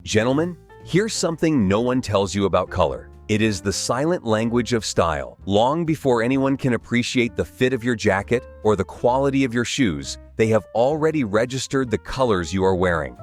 Gentlemen, here's something no one tells you about color. It is the silent language of style. Long before anyone can appreciate the fit of your jacket or the quality of your shoes, they have already registered the colors you are wearing.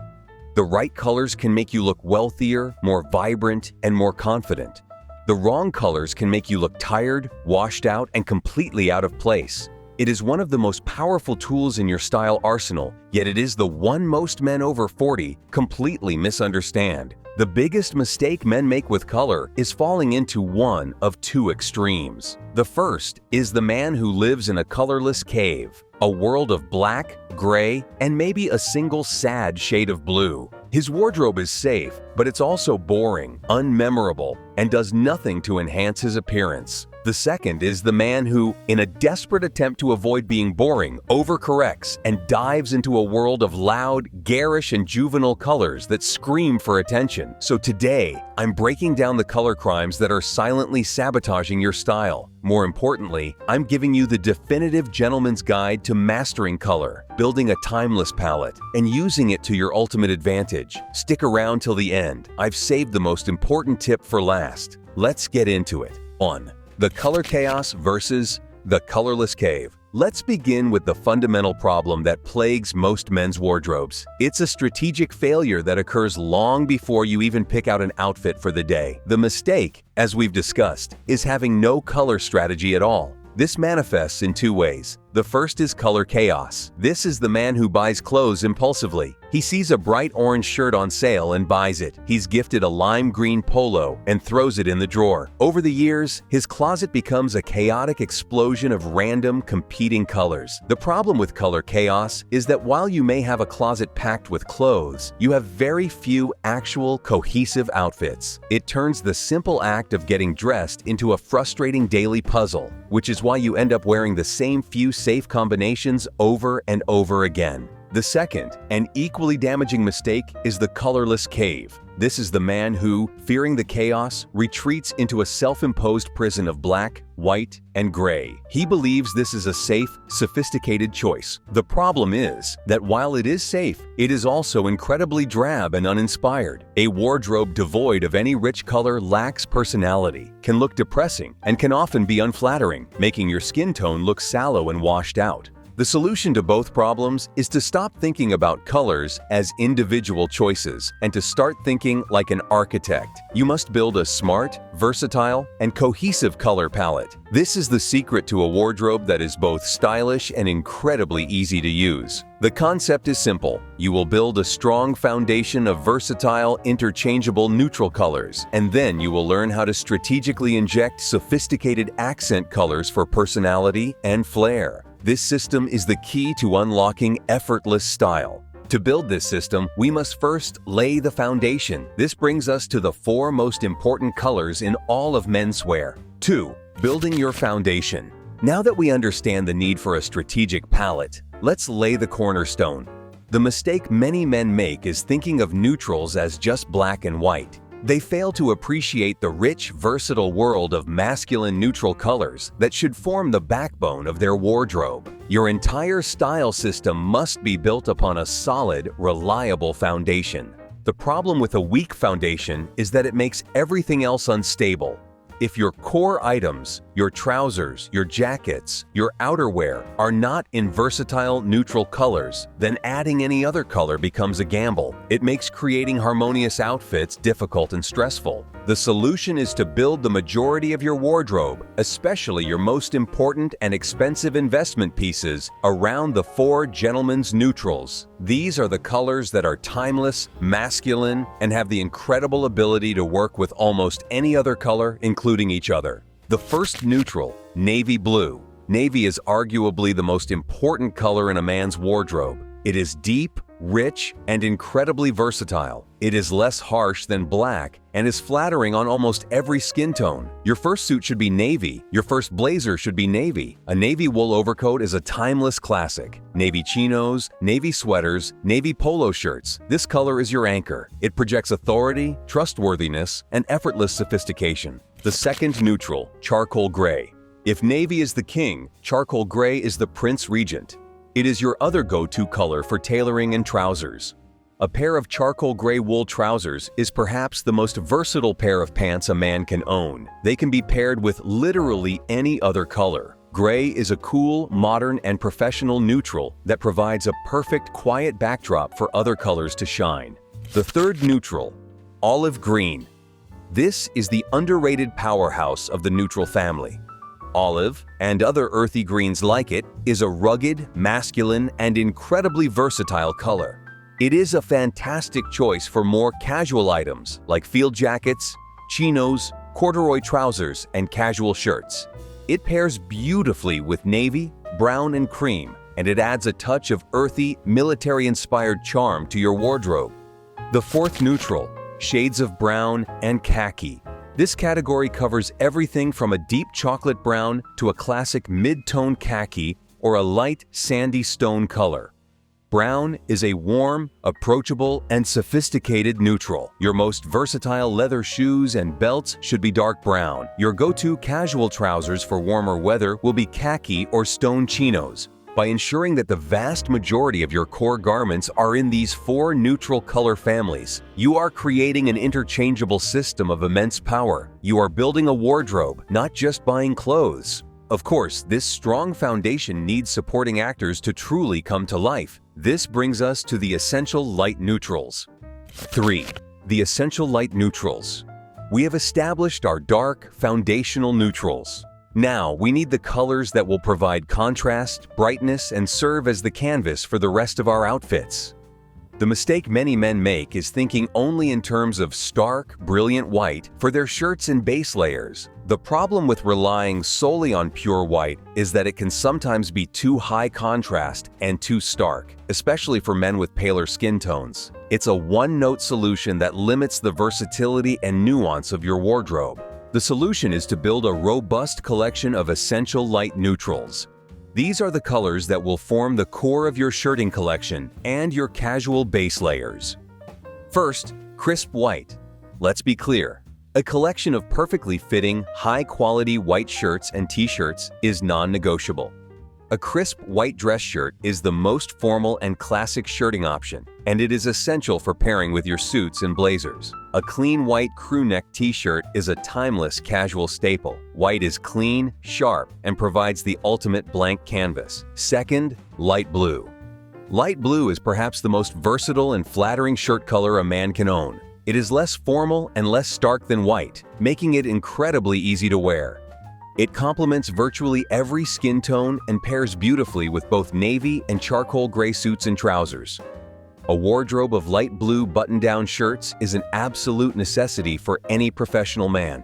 The right colors can make you look wealthier, more vibrant, and more confident. The wrong colors can make you look tired, washed out, and completely out of place. It is one of the most powerful tools in your style arsenal, yet it is the one most men over 40 completely misunderstand. The biggest mistake men make with color is falling into one of two extremes. The first is the man who lives in a colorless cave, a world of black, gray, and maybe a single sad shade of blue. His wardrobe is safe, but it's also boring, unmemorable, and does nothing to enhance his appearance. The second is the man who, in a desperate attempt to avoid being boring, overcorrects and dives into a world of loud, garish, and juvenile colors that scream for attention. So today, I'm breaking down the color crimes that are silently sabotaging your style. More importantly, I'm giving you the definitive gentleman's guide to mastering color, building a timeless palette, and using it to your ultimate advantage. Stick around till the end. I've saved the most important tip for last. Let's get into it. 1. The color chaos versus the colorless cave. Let's begin with the fundamental problem that plagues most men's wardrobes. It's a strategic failure that occurs long before you even pick out an outfit for the day. The mistake, as we've discussed, is having no color strategy at all. This manifests in two ways. The first is color chaos. This is the man who buys clothes impulsively. He sees a bright orange shirt on sale and buys it. He's gifted a lime green polo and throws it in the drawer. Over the years, his closet becomes a chaotic explosion of random, competing colors. The problem with color chaos is that while you may have a closet packed with clothes, you have very few actual, cohesive outfits. It turns the simple act of getting dressed into a frustrating daily puzzle, which is why you end up wearing the same few safe combinations over and over again. The second, and equally damaging mistake, is the colorless cave. This is the man who, fearing the chaos, retreats into a self-imposed prison of black, white, and gray. He believes this is a safe, sophisticated choice. The problem is that while it is safe, it is also incredibly drab and uninspired. A wardrobe devoid of any rich color lacks personality, can look depressing, and can often be unflattering, making your skin tone look sallow and washed out. The solution to both problems is to stop thinking about colors as individual choices and to start thinking like an architect. You must build a smart, versatile, and cohesive color palette. This is the secret to a wardrobe that is both stylish and incredibly easy to use. The concept is simple. You will build a strong foundation of versatile, interchangeable neutral colors, and then you will learn how to strategically inject sophisticated accent colors for personality and flair. This system is the key to unlocking effortless style. To build this system, we must first lay the foundation. This brings us to the 4 most important colors in all of menswear. 2. Building your foundation. Now that we understand the need for a strategic palette, let's lay the cornerstone. The mistake many men make is thinking of neutrals as just black and white. They fail to appreciate the rich, versatile world of masculine neutral colors that should form the backbone of their wardrobe. Your entire style system must be built upon a solid, reliable foundation. The problem with a weak foundation is that it makes everything else unstable. If your core items, your trousers, your jackets, your outerwear are not in versatile neutral colors, then adding any other color becomes a gamble. It makes creating harmonious outfits difficult and stressful. The solution is to build the majority of your wardrobe, especially your most important and expensive investment pieces, around the 4 gentlemen's neutrals. These are the colors that are timeless, masculine, and have the incredible ability to work with almost any other color, including each other. The first neutral, navy blue. Navy is arguably the most important color in a man's wardrobe. It is deep, rich, and incredibly versatile. It is less harsh than black and is flattering on almost every skin tone. Your first suit should be navy. Your first blazer should be navy. A navy wool overcoat is a timeless classic. Navy chinos, navy sweaters, navy polo shirts. This color is your anchor. It projects authority, trustworthiness, and effortless sophistication. The second neutral, charcoal gray. If navy is the king, charcoal gray is the prince regent. It is your other go-to color for tailoring and trousers. A pair of charcoal gray wool trousers is perhaps the most versatile pair of pants a man can own. They can be paired with literally any other color. Gray is a cool, modern, and professional neutral that provides a perfect, quiet backdrop for other colors to shine. The third neutral, olive green. This is the underrated powerhouse of the neutral family. Olive, and other earthy greens like it, is a rugged, masculine, and incredibly versatile color. It is a fantastic choice for more casual items like field jackets, chinos, corduroy trousers, and casual shirts. It pairs beautifully with navy, brown, and cream, and it adds a touch of earthy, military-inspired charm to your wardrobe. The fourth neutral, shades of brown and khaki. This category covers everything from a deep chocolate brown to a classic mid-tone khaki or a light, sandy stone color. Brown is a warm, approachable, and sophisticated neutral. Your most versatile leather shoes and belts should be dark brown. Your go-to casual trousers for warmer weather will be khaki or stone chinos. By ensuring that the vast majority of your core garments are in these four neutral color families, you are creating an interchangeable system of immense power. You are building a wardrobe, not just buying clothes. Of course, this strong foundation needs supporting actors to truly come to life. This brings us to the essential light neutrals. 3. The essential light neutrals. We have established our dark, foundational neutrals. Now, we need the colors that will provide contrast, brightness, and serve as the canvas for the rest of our outfits. The mistake many men make is thinking only in terms of stark, brilliant white for their shirts and base layers. The problem with relying solely on pure white is that it can sometimes be too high contrast and too stark, especially for men with paler skin tones. It's a one-note solution that limits the versatility and nuance of your wardrobe. The solution is to build a robust collection of essential light neutrals. These are the colors that will form the core of your shirting collection and your casual base layers. First, crisp white. Let's be clear. A collection of perfectly fitting, high-quality white shirts and t-shirts is non-negotiable. A crisp white dress shirt is the most formal and classic shirting option, and it is essential for pairing with your suits and blazers. A clean white crew neck t-shirt is a timeless casual staple. White is clean, sharp, and provides the ultimate blank canvas. Second, light blue. Light blue is perhaps the most versatile and flattering shirt color a man can own. It is less formal and less stark than white, making it incredibly easy to wear. It complements virtually every skin tone and pairs beautifully with both navy and charcoal gray suits and trousers. A wardrobe of light blue button-down shirts is an absolute necessity for any professional man.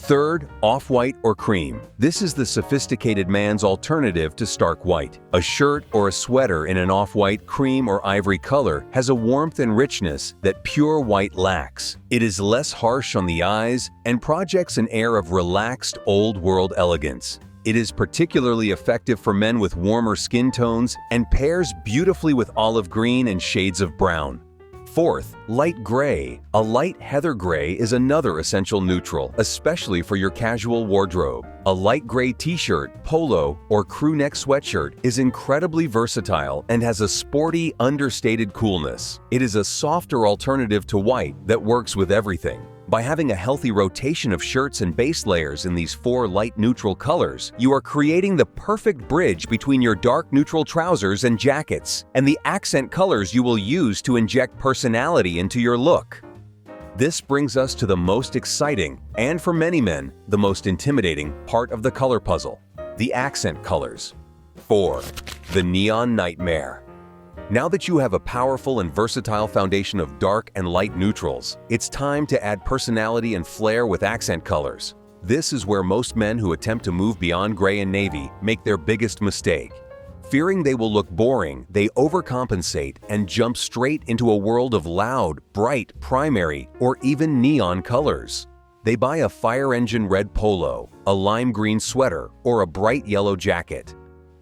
Third, off-white or cream. This is the sophisticated man's alternative to stark white. A shirt or a sweater in an off-white, cream, or ivory color has a warmth and richness that pure white lacks. It is less harsh on the eyes and projects an air of relaxed, old-world elegance. It is particularly effective for men with warmer skin tones and pairs beautifully with olive green and shades of brown. Fourth, light gray. A light heather gray is another essential neutral, especially for your casual wardrobe. A light gray t-shirt, polo, or crew neck sweatshirt is incredibly versatile and has a sporty, understated coolness. It is a softer alternative to white that works with everything. By having a healthy rotation of shirts and base layers in these four light neutral colors, you are creating the perfect bridge between your dark neutral trousers and jackets, and the accent colors you will use to inject personality into your look. This brings us to the most exciting, and for many men, the most intimidating part of the color puzzle: the accent colors. 4. The neon nightmare. Now that you have a powerful and versatile foundation of dark and light neutrals, it's time to add personality and flair with accent colors. This is where most men who attempt to move beyond gray and navy make their biggest mistake. Fearing they will look boring, they overcompensate and jump straight into a world of loud, bright, primary, or even neon colors. They buy a fire engine red polo, a lime green sweater, or a bright yellow jacket.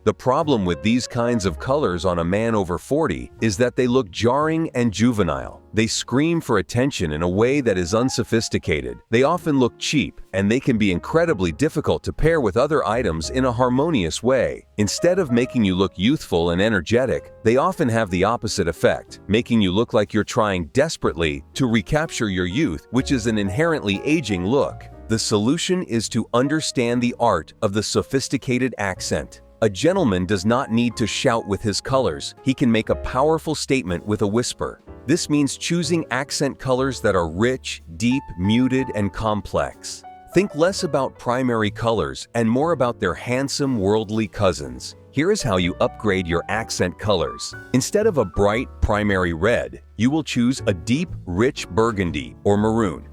The problem with these kinds of colors on a man over 40 is that they look jarring and juvenile. They scream for attention in a way that is unsophisticated. They often look cheap, and they can be incredibly difficult to pair with other items in a harmonious way. Instead of making you look youthful and energetic, they often have the opposite effect, making you look like you're trying desperately to recapture your youth, which is an inherently aging look. The solution is to understand the art of the sophisticated accent. A gentleman does not need to shout with his colors. He can make a powerful statement with a whisper. This means choosing accent colors that are rich, deep, muted, and complex. Think less about primary colors and more about their handsome, worldly cousins. Here is how you upgrade your accent colors. Instead of a bright primary red, you will choose a deep, rich burgundy or maroon.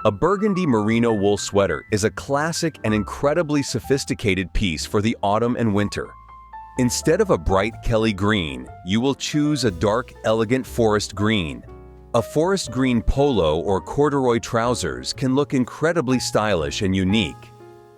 A burgundy merino wool sweater is a classic and incredibly sophisticated piece for the autumn and winter. Instead of a bright Kelly green, you will choose a dark, elegant forest green. A forest green polo or corduroy trousers can look incredibly stylish and unique.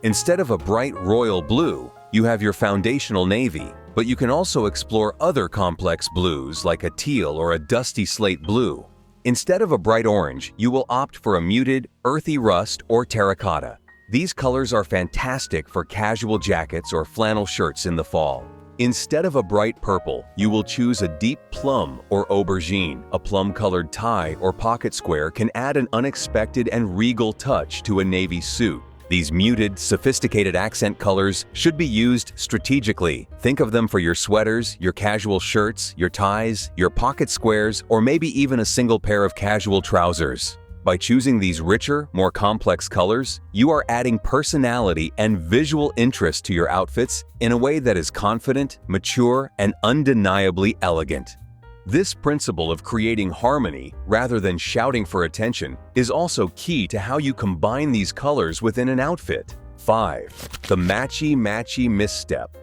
Instead of a bright royal blue, you have your foundational navy, but you can also explore other complex blues like a teal or a dusty slate blue. Instead of a bright orange, you will opt for a muted, earthy rust or terracotta. These colors are fantastic for casual jackets or flannel shirts in the fall. Instead of a bright purple, you will choose a deep plum or aubergine. A plum-colored tie or pocket square can add an unexpected and regal touch to a navy suit. These muted, sophisticated accent colors should be used strategically. Think of them for your sweaters, your casual shirts, your ties, your pocket squares, or maybe even a single pair of casual trousers. By choosing these richer, more complex colors, you are adding personality and visual interest to your outfits in a way that is confident, mature, and undeniably elegant. This principle of creating harmony rather than shouting for attention is also key to how you combine these colors within an outfit. 5. The Matchy Misstep.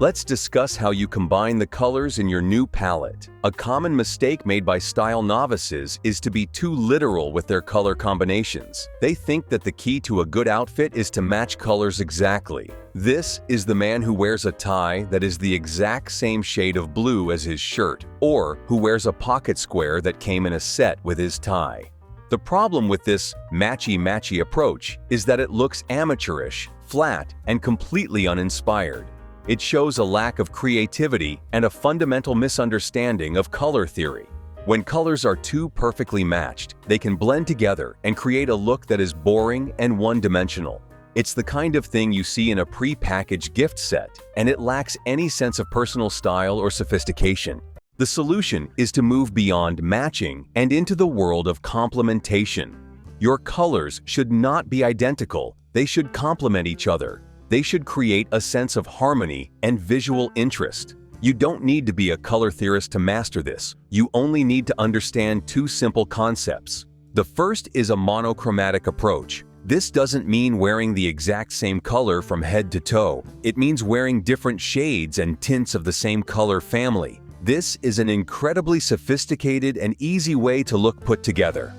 Let's discuss how you combine the colors in your new palette. A common mistake made by style novices is to be too literal with their color combinations. They think that the key to a good outfit is to match colors exactly. This is the man who wears a tie that is the exact same shade of blue as his shirt, or who wears a pocket square that came in a set with his tie. The problem with this matchy approach is that it looks amateurish, flat, and completely uninspired. It shows a lack of creativity and a fundamental misunderstanding of color theory. When colors are too perfectly matched, they can blend together and create a look that is boring and one-dimensional. It's the kind of thing you see in a pre-packaged gift set, and it lacks any sense of personal style or sophistication. The solution is to move beyond matching and into the world of complementation. Your colors should not be identical, they should complement each other. They should create a sense of harmony and visual interest. You don't need to be a color theorist to master this. You only need to understand two simple concepts. The first is a monochromatic approach. This doesn't mean wearing the exact same color from head to toe. It means wearing different shades and tints of the same color family. This is an incredibly sophisticated and easy way to look put together.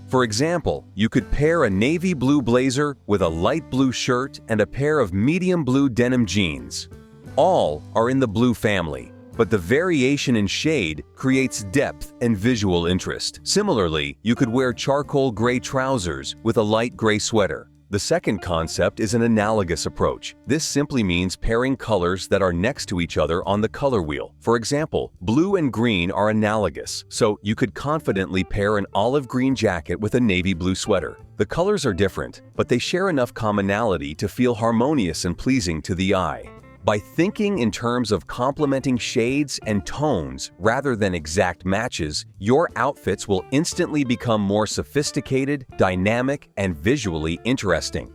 For example, you could pair a navy blue blazer with a light blue shirt and a pair of medium blue denim jeans. All are in the blue family, but the variation in shade creates depth and visual interest. Similarly, you could wear charcoal gray trousers with a light gray sweater. The second concept is an analogous approach. This simply means pairing colors that are next to each other on the color wheel. For example, blue and green are analogous, so you could confidently pair an olive green jacket with a navy blue sweater. The colors are different, but they share enough commonality to feel harmonious and pleasing to the eye. By thinking in terms of complementing shades and tones rather than exact matches, your outfits will instantly become more sophisticated, dynamic, and visually interesting.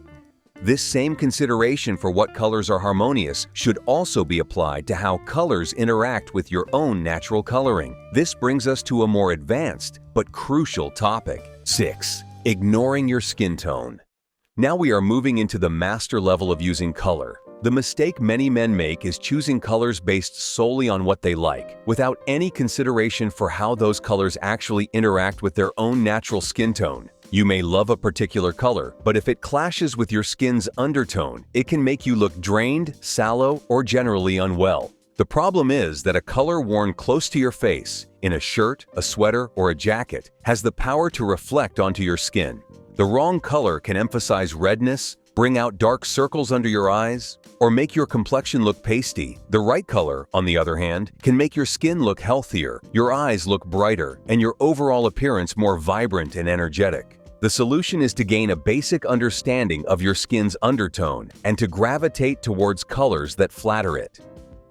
This same consideration for what colors are harmonious should also be applied to how colors interact with your own natural coloring. This brings us to a more advanced but crucial topic. 6. Ignoring your skin tone. Now we are moving into the master level of using color. The mistake many men make is choosing colors based solely on what they like, without any consideration for how those colors actually interact with their own natural skin tone. You may love a particular color, but if it clashes with your skin's undertone, it can make you look drained, sallow, or generally unwell. The problem is that a color worn close to your face, in a shirt, a sweater, or a jacket, has the power to reflect onto your skin. The wrong color can emphasize redness, bring out dark circles under your eyes, or make your complexion look pasty. The right color, on the other hand, can make your skin look healthier, your eyes look brighter, and your overall appearance more vibrant and energetic. The solution is to gain a basic understanding of your skin's undertone and to gravitate towards colors that flatter it.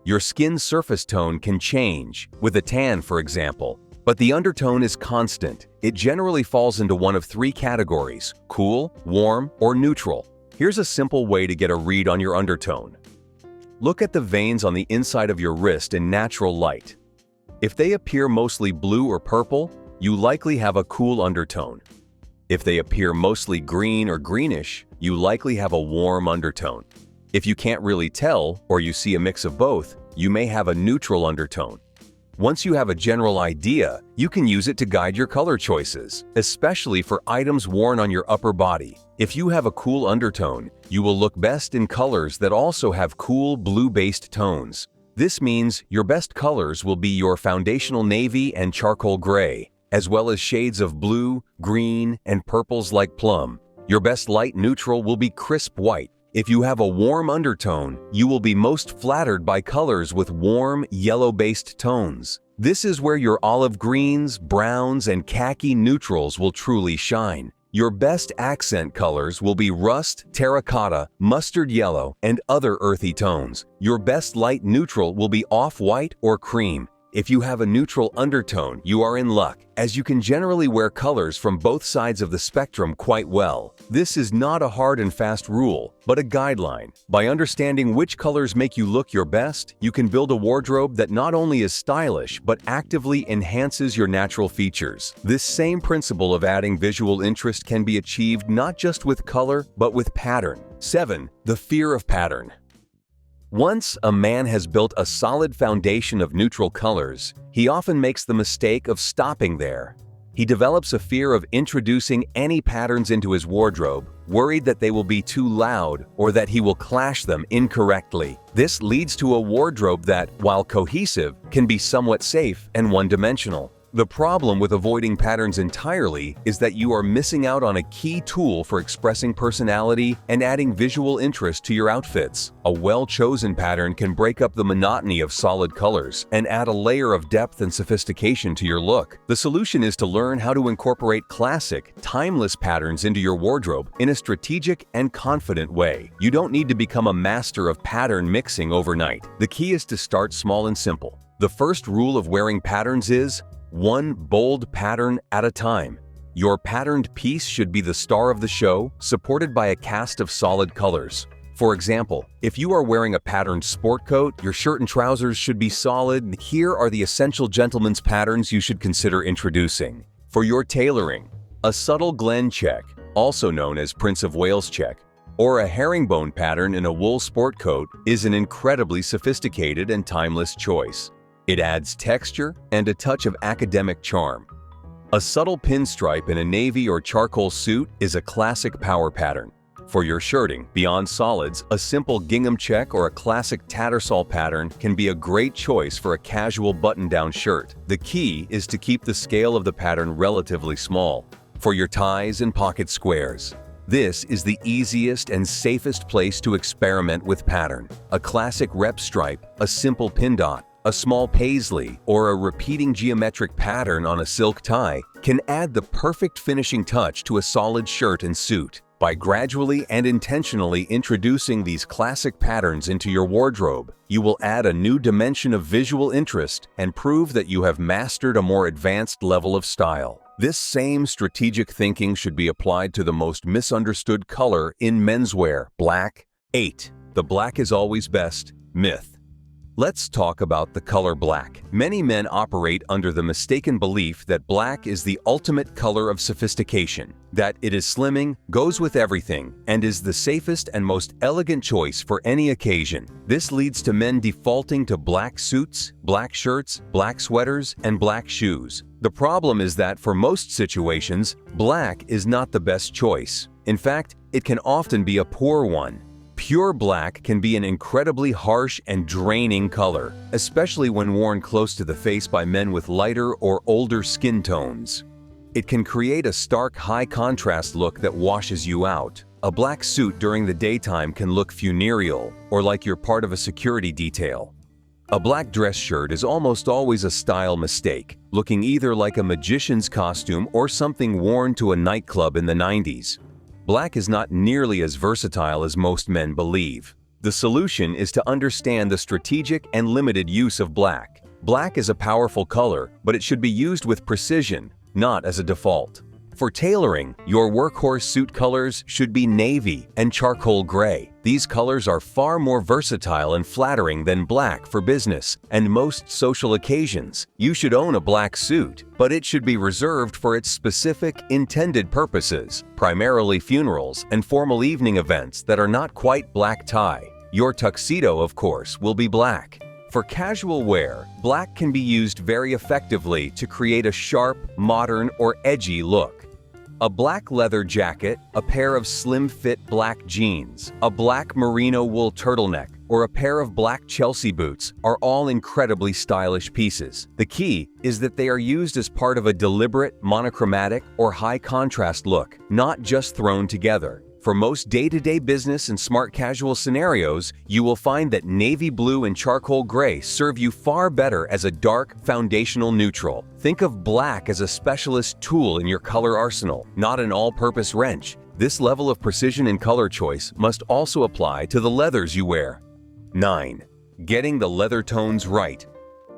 Your skin's surface tone can change, with a tan for example, but the undertone is constant. It generally falls into one of three categories: cool, warm, or neutral. Here's a simple way to get a read on your undertone. Look at the veins on the inside of your wrist in natural light. If they appear mostly blue or purple, you likely have a cool undertone. If they appear mostly green or greenish, you likely have a warm undertone. If you can't really tell, or you see a mix of both, you may have a neutral undertone. Once you have a general idea, you can use it to guide your color choices, especially for items worn on your upper body. If you have a cool undertone, you will look best in colors that also have cool blue-based tones. This means your best colors will be your foundational navy and charcoal gray, as well as shades of blue, green, and purples like plum. Your best light neutral will be crisp white. If you have a warm undertone, you will be most flattered by colors with warm, yellow-based tones. This is where your olive greens, browns, and khaki neutrals will truly shine. Your best accent colors will be rust, terracotta, mustard yellow, and other earthy tones. Your best light neutral will be off-white or cream. If you have a neutral undertone, you are in luck, as you can generally wear colors from both sides of the spectrum quite well. This is not a hard and fast rule, but a guideline. By understanding which colors make you look your best, you can build a wardrobe that not only is stylish, but actively enhances your natural features. This same principle of adding visual interest can be achieved not just with color, but with pattern. 7. The fear of pattern. Once a man has built a solid foundation of neutral colors, he often makes the mistake of stopping there. He develops a fear of introducing any patterns into his wardrobe, worried that they will be too loud or that he will clash them incorrectly. This leads to a wardrobe that, while cohesive, can be somewhat safe and one-dimensional. The problem with avoiding patterns entirely is that you are missing out on a key tool for expressing personality and adding visual interest to your outfits. A well-chosen pattern can break up the monotony of solid colors and add a layer of depth and sophistication to your look. The solution is to learn how to incorporate classic, timeless patterns into your wardrobe in a strategic and confident way. You don't need to become a master of pattern mixing overnight. The key is to start small and simple. The first rule of wearing patterns is one bold pattern at a time. Your patterned piece should be the star of the show, supported by a cast of solid colors. For example, if you are wearing a patterned sport coat, your shirt and trousers should be solid. Here are the essential gentleman's patterns you should consider introducing. For your tailoring, a subtle Glen check, also known as Prince of Wales check, or a herringbone pattern in a wool sport coat is an incredibly sophisticated and timeless choice. It adds texture and a touch of academic charm. A subtle pinstripe in a navy or charcoal suit is a classic power pattern. For your shirting, beyond solids, a simple gingham check or a classic tattersall pattern can be a great choice for a casual button-down shirt. The key is to keep the scale of the pattern relatively small. For your ties and pocket squares, this is the easiest and safest place to experiment with pattern. A classic rep stripe, a simple pin dot, a small paisley, or a repeating geometric pattern on a silk tie can add the perfect finishing touch to a solid shirt and suit. By gradually and intentionally introducing these classic patterns into your wardrobe, you will add a new dimension of visual interest and prove that you have mastered a more advanced level of style. This same strategic thinking should be applied to the most misunderstood color in menswear, black. 8. The black is always best myth. Let's talk about the color black. Many men operate under the mistaken belief that black is the ultimate color of sophistication, that it is slimming, goes with everything, and is the safest and most elegant choice for any occasion. This leads to men defaulting to black suits, black shirts, black sweaters, and black shoes. The problem is that for most situations, black is not the best choice. In fact, it can often be a poor one. Pure black can be an incredibly harsh and draining color, especially when worn close to the face by men with lighter or older skin tones. It can create a stark, high-contrast look that washes you out. A black suit during the daytime can look funereal or like you're part of a security detail. A black dress shirt is almost always a style mistake, looking either like a magician's costume or something worn to a nightclub in the 90s. Black is not nearly as versatile as most men believe. The solution is to understand the strategic and limited use of black. Black is a powerful color, but it should be used with precision, not as a default. For tailoring, your workhorse suit colors should be navy and charcoal gray. These colors are far more versatile and flattering than black for business and most social occasions. You should own a black suit, but it should be reserved for its specific, intended purposes, primarily funerals and formal evening events that are not quite black tie. Your tuxedo, of course, will be black. For casual wear, black can be used very effectively to create a sharp, modern, or edgy look. A black leather jacket, a pair of slim-fit black jeans, a black merino wool turtleneck, or a pair of black Chelsea boots are all incredibly stylish pieces. The key is that they are used as part of a deliberate, monochromatic, or high-contrast look, not just thrown together. For most day-to-day business and smart casual scenarios, you will find that navy blue and charcoal gray serve you far better as a dark, foundational neutral. Think of black as a specialist tool in your color arsenal, not an all-purpose wrench. This level of precision in color choice must also apply to the leathers you wear. 9. Getting the leather tones right.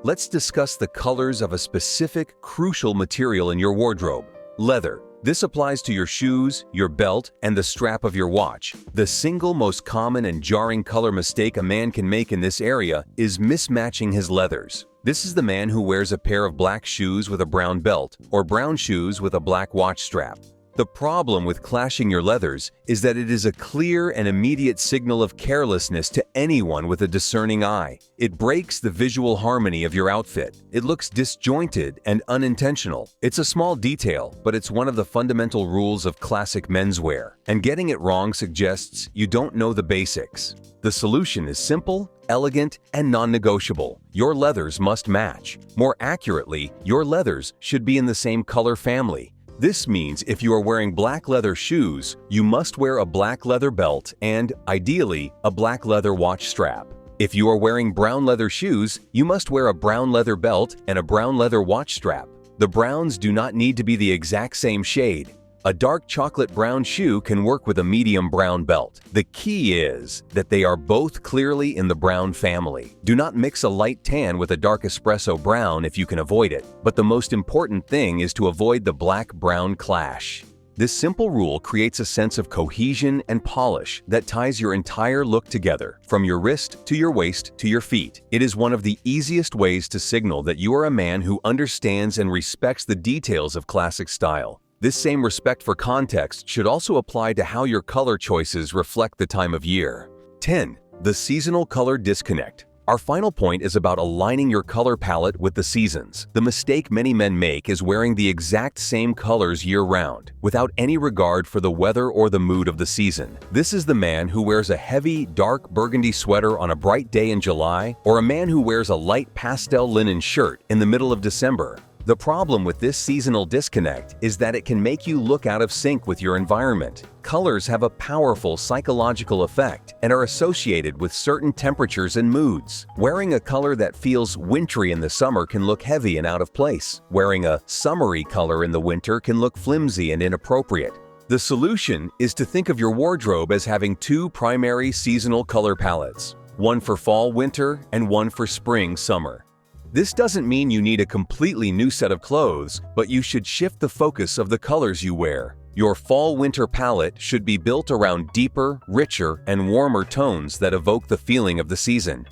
Let's discuss the colors of a specific, crucial material in your wardrobe: leather. This applies to your shoes, your belt, and the strap of your watch. The single most common and jarring color mistake a man can make in this area is mismatching his leathers. This is the man who wears a pair of black shoes with a brown belt, or brown shoes with a black watch strap. The problem with clashing your leathers is that it is a clear and immediate signal of carelessness to anyone with a discerning eye. It breaks the visual harmony of your outfit. It looks disjointed and unintentional. It's a small detail, but it's one of the fundamental rules of classic menswear, and getting it wrong suggests you don't know the basics. The solution is simple, elegant, and non-negotiable. Your leathers must match. More accurately, your leathers should be in the same color family. This means if you are wearing black leather shoes, you must wear a black leather belt and, ideally, a black leather watch strap. If you are wearing brown leather shoes, you must wear a brown leather belt and a brown leather watch strap. The browns do not need to be the exact same shade. A dark chocolate brown shoe can work with a medium brown belt. The key is that they are both clearly in the brown family. Do not mix a light tan with a dark espresso brown if you can avoid it. But the most important thing is to avoid the black-brown clash. This simple rule creates a sense of cohesion and polish that ties your entire look together, from your wrist to your waist to your feet. It is one of the easiest ways to signal that you are a man who understands and respects the details of classic style. This same respect for context should also apply to how your color choices reflect the time of year. 10. The seasonal color disconnect. Our final point is about aligning your color palette with the seasons. The mistake many men make is wearing the exact same colors year-round, without any regard for the weather or the mood of the season. This is the man who wears a heavy, dark burgundy sweater on a bright day in July, or a man who wears a light pastel linen shirt in the middle of December. The problem with this seasonal disconnect is that it can make you look out of sync with your environment. Colors have a powerful psychological effect and are associated with certain temperatures and moods. Wearing a color that feels wintry in the summer can look heavy and out of place. Wearing a summery color in the winter can look flimsy and inappropriate. The solution is to think of your wardrobe as having two primary seasonal color palettes, one for fall-winter and one for spring-summer. This doesn't mean you need a completely new set of clothes, but you should shift the focus of the colors you wear. Your fall-winter palette should be built around deeper, richer, and warmer tones that evoke the feeling of the season.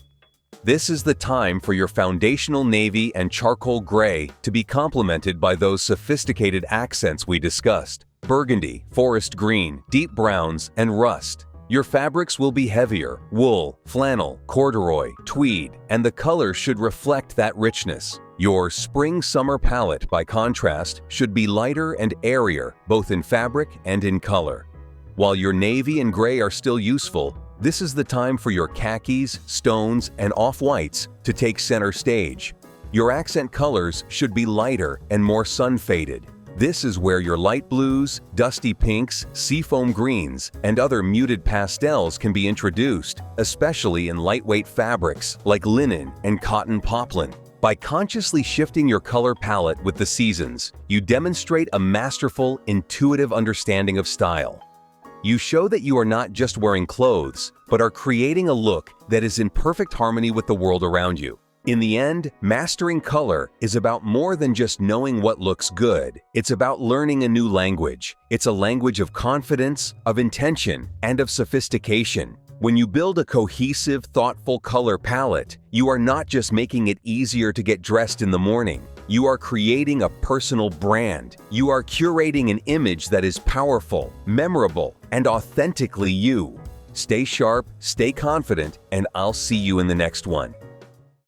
This is the time for your foundational navy and charcoal gray to be complemented by those sophisticated accents we discussed: burgundy, forest green, deep browns, and rust. Your fabrics will be heavier: wool, flannel, corduroy, tweed, and the color should reflect that richness. Your spring-summer palette, by contrast, should be lighter and airier, both in fabric and in color. While your navy and gray are still useful, This is the time for your khakis, stones, and off-whites to take center stage. Your accent colors should be lighter and more sun-faded. This is where your light blues, dusty pinks, seafoam greens, and other muted pastels can be introduced, especially in lightweight fabrics like linen and cotton poplin. By consciously shifting your color palette with the seasons, you demonstrate a masterful, intuitive understanding of style. You show that you are not just wearing clothes, but are creating a look that is in perfect harmony with the world around you. In the end, mastering color is about more than just knowing what looks good. It's about learning a new language. It's a language of confidence, of intention, and of sophistication. When you build a cohesive, thoughtful color palette, you are not just making it easier to get dressed in the morning. You are creating a personal brand. You are curating an image that is powerful, memorable, and authentically you. Stay sharp, stay confident, and I'll see you in the next one.